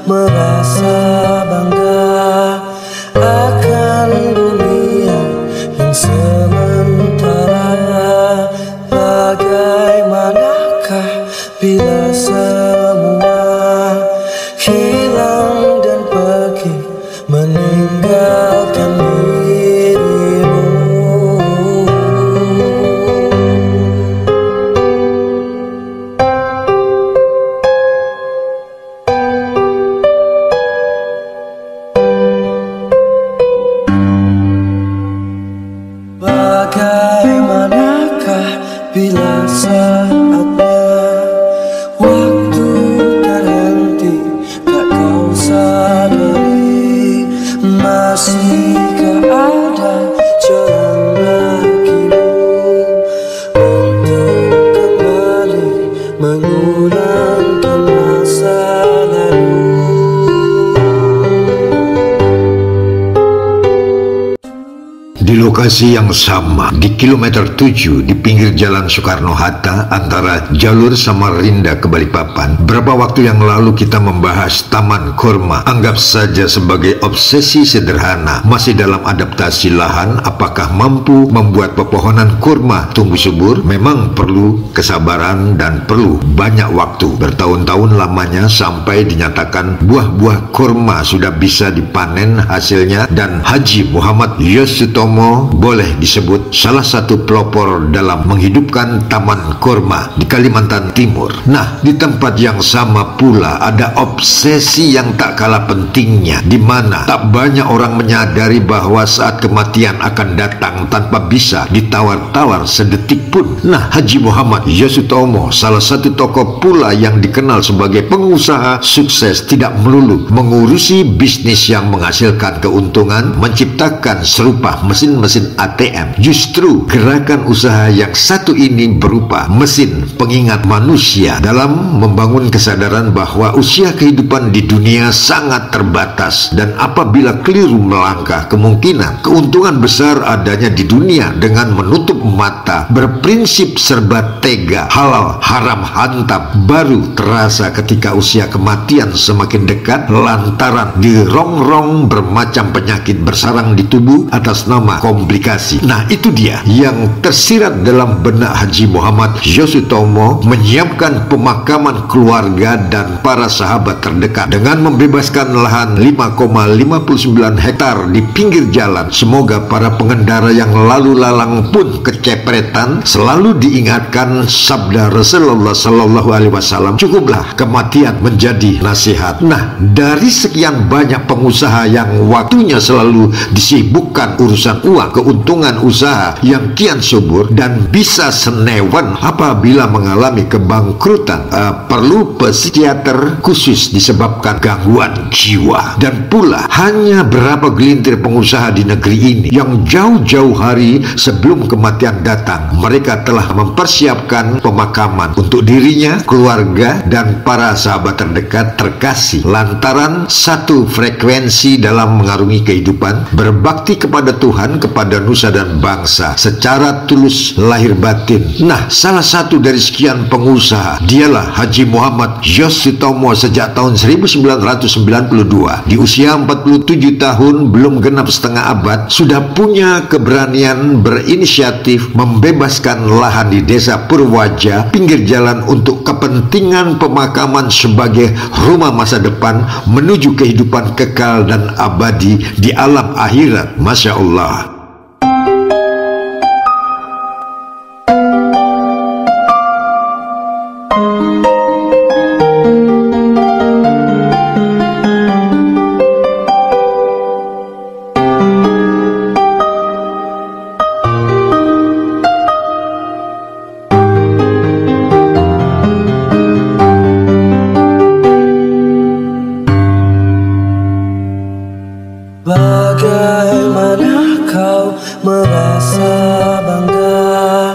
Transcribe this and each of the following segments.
merasa bangga akan dunia yang sementara. Bagaimanakah bila semua hilang dan pergi meninggalkan dirimu? Bagaimanakah bila saatnya waktu terhenti, tak kau sadari? Masihkah ada jalan bagimu untuk kembali mengulangkan masa lalu? Di lokasi yang sama, di kilometer 7 di pinggir Jalan Soekarno-Hatta antara jalur Samarinda ke Balikpapan, beberapa waktu yang lalu kita membahas Taman Kurma. Anggap saja sebagai obsesi sederhana, masih dalam adaptasi lahan. Apakah mampu membuat pepohonan kurma tumbuh subur? Memang perlu kesabaran dan perlu banyak waktu, bertahun-tahun lamanya sampai dinyatakan buah-buah kurma sudah bisa dipanen hasilnya. Dan Haji Muhammad Yosutomo boleh disebut salah satu pelopor dalam menghidupkan Taman Kurma di Kalimantan Timur. Nah, di tempat yang sama pula ada obsesi yang tak kalah pentingnya, di mana tak banyak orang menyadari bahwa saat kematian akan datang tanpa bisa ditawar-tawar sedetik pun. Nah, Haji Muhammad Yosutomo salah satu tokoh pula yang dikenal sebagai pengusaha sukses, tidak melulu mengurusi bisnis yang menghasilkan keuntungan, menciptakan serupa mesin ATM. Justru gerakan usaha yang satu ini berupa mesin pengingat manusia dalam membangun kesadaran bahwa usia kehidupan di dunia sangat terbatas, dan apabila keliru melangkah, kemungkinan keuntungan besar adanya di dunia. Dengan menutup mata, berprinsip serba tega, halal haram hantam, baru terasa ketika usia kematian semakin dekat lantaran dirongrong bermacam penyakit bersarang di tubuh atas nama komplikasi. Nah, itu dia yang tersirat dalam benak Haji Muhammad Yosutomo, menyiapkan pemakaman keluarga dan para sahabat terdekat dengan membebaskan lahan 5,59 hektar di pinggir jalan. Semoga para pengendara yang lalu lalang pun kecepretan selalu diingatkan sabda Rasulullah Sallallahu Alaihi Wasallam, cukuplah kematian menjadi nasihat. Nah, dari sekian banyak pengusaha yang waktunya selalu disibukkan urusan uang, keuntungan usaha yang kian subur dan bisa senewan apabila mengalami kebangkrutan, perlu psikiater khusus disebabkan gangguan jiwa. Dan pula hanya berapa gelintir pengusaha di negeri ini yang jauh-jauh hari sebelum kematian datang, mereka telah mempersiapkan pemakaman untuk dirinya, keluarga, dan para sahabat terdekat terkasih, lantaran satu frekuensi dalam mengarungi kehidupan, berbakti kepada Tuhan, kepada nusa dan bangsa secara tulus lahir batin. Nah, salah satu dari sekian pengusaha dialah Haji Muhammad Yosutomo. Sejak tahun 1992, di usia 47 tahun, belum genap setengah abad, sudah punya keberanian berinisiatif membebaskan lahan di desa Purwaja pinggir jalan untuk kepentingan pemakaman sebagai rumah masa depan menuju kehidupan kekal dan abadi di alam akhirat. Masya Allah. Bagaimana kau merasa bangga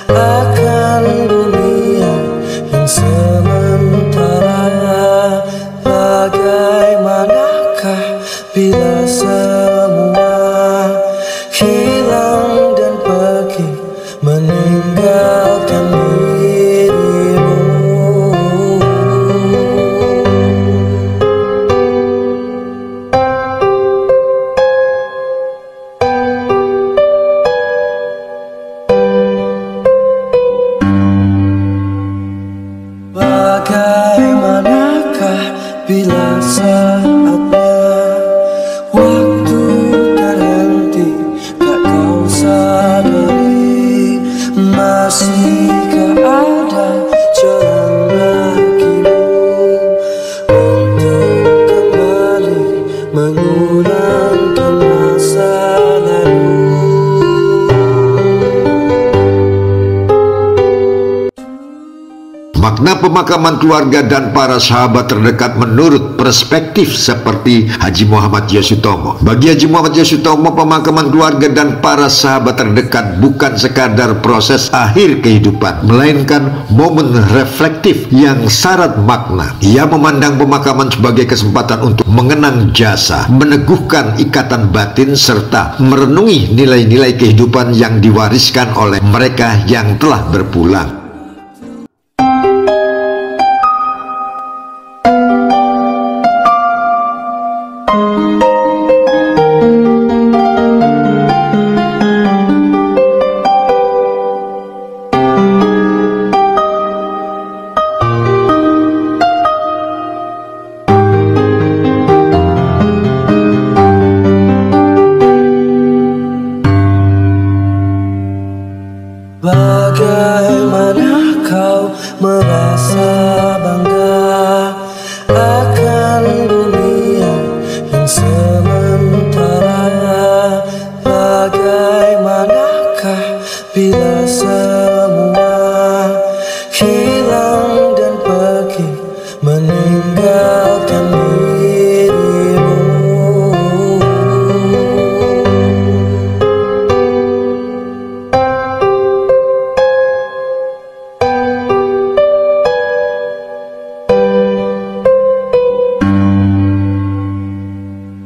akan dunia yang sementara? Bagaimanakah bila semua hilang dan pergi meninggalkan dirimu? bila saatnya waktu terhenti, tak kau sadari masihkah ada jalan bagimu untuk kembali mengulangkan masa lalu. Makna pemakaman keluarga dan para sahabat terdekat menurut perspektif seperti Haji Muhammad Yosutomo. Bagi Haji Muhammad Yosutomo, pemakaman keluarga dan para sahabat terdekat bukan sekadar proses akhir kehidupan, melainkan momen reflektif yang syarat makna. Ia memandang pemakaman sebagai kesempatan untuk mengenang jasa, meneguhkan ikatan batin, serta merenungi nilai-nilai kehidupan yang diwariskan oleh mereka yang telah berpulang. Bagaimana kau merasa bangga akan dunia yang sementara? Bagaimanakah bila semua hilang dan pergi meninggalkan dirimu?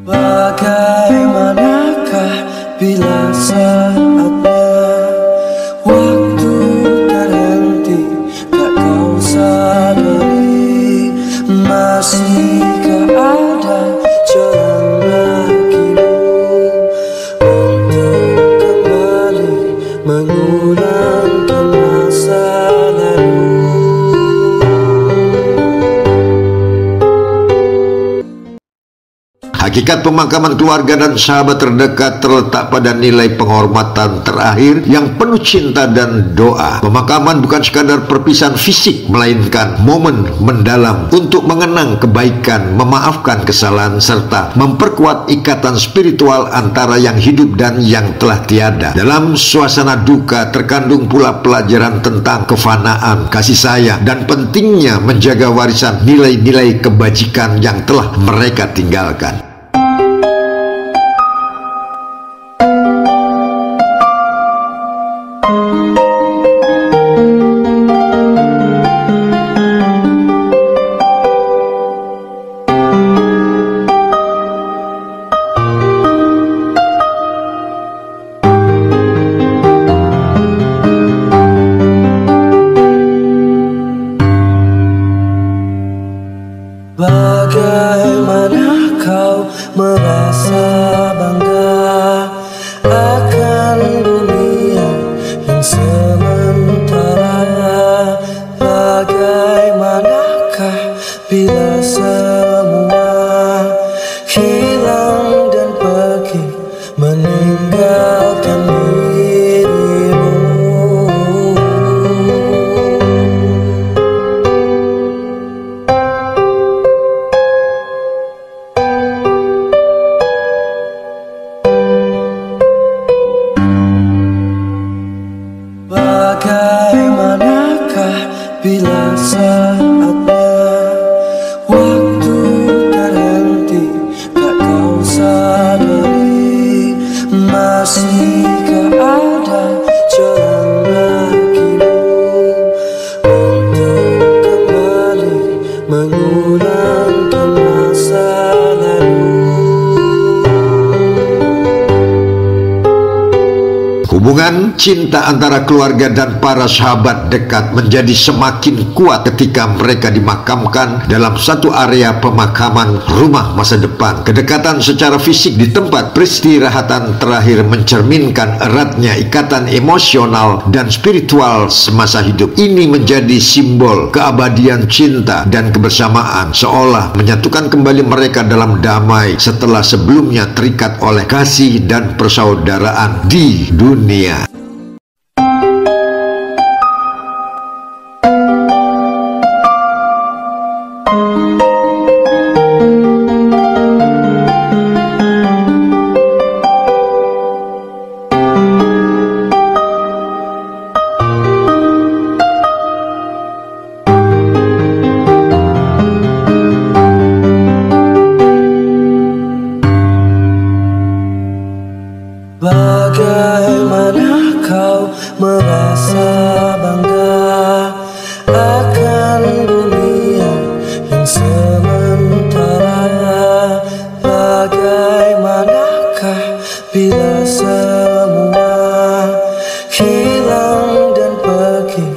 Bagaimanakah bila saatnya waktu terhenti, tak kau sadari masihkah ada jalan bagimu untuk kembali mengulangkan masa lalu. Hakikat pemakaman keluarga dan sahabat terdekat terletak pada nilai penghormatan terakhir yang penuh cinta dan doa. Pemakaman bukan sekadar perpisahan fisik, melainkan momen mendalam untuk mengenang kebaikan, memaafkan kesalahan, serta memperkuat ikatan spiritual antara yang hidup dan yang telah tiada. Dalam suasana duka terkandung pula pelajaran tentang kefanaan, kasih sayang, dan pentingnya menjaga warisan nilai-nilai kebajikan yang telah mereka tinggalkan. Bagaimana kau merasa bangga akan dunia yang sementara? Bagaimanakah bila semua hilang dan pergi meninggalkan dirimu? Bagaimanakah bila saatnya Hubungan cinta antara keluarga dan para sahabat dekat menjadi semakin kuat ketika mereka dimakamkan dalam satu area pemakaman rumah masa depan. Kedekatan secara fisik di tempat peristirahatan terakhir mencerminkan eratnya ikatan emosional dan spiritual semasa hidup. Ini menjadi simbol keabadian cinta dan kebersamaan, seolah menyatukan kembali mereka dalam damai setelah sebelumnya terikat oleh kasih dan persaudaraan di dunia. Bagaimana kau merasa bangga akan dunia yang sementara? Bagaimanakah bila semua hilang dan pergi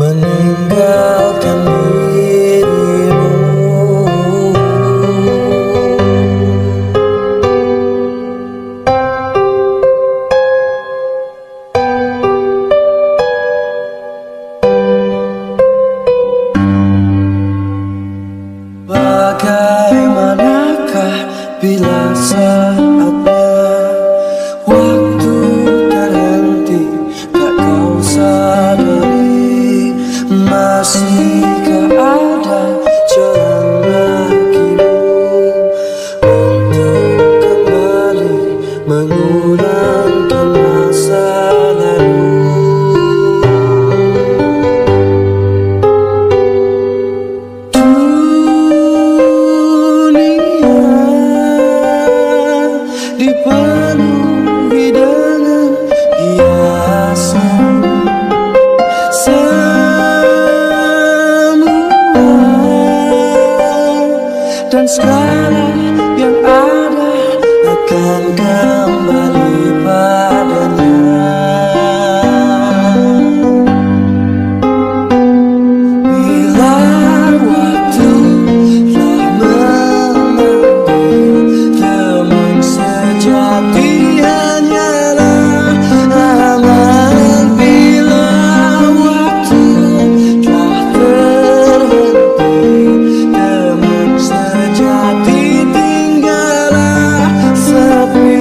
meninggalkan dirimu? Bagaimanakah bila saatnya waktu terhenti, tak kau sadari? Masihkah ada jalan bagimu untuk kembali mengulangkan masa lalu? Dipenuhi dengan hiasan semua, dan segala yang ada akan kembali padanya. Bila waktu telah memanggil, teman sejati hanyalah aman. Bila waktu telah terhenti, teman sejati tinggallah sepi.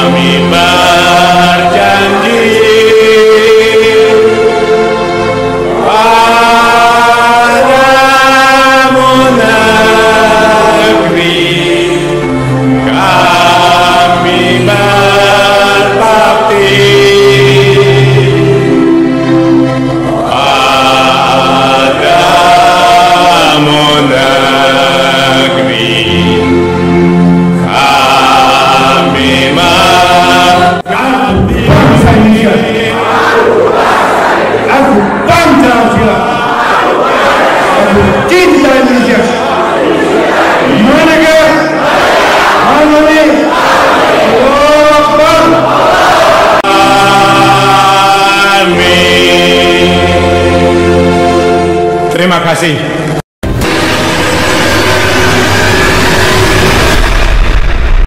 Kami berjanji Terima kasih.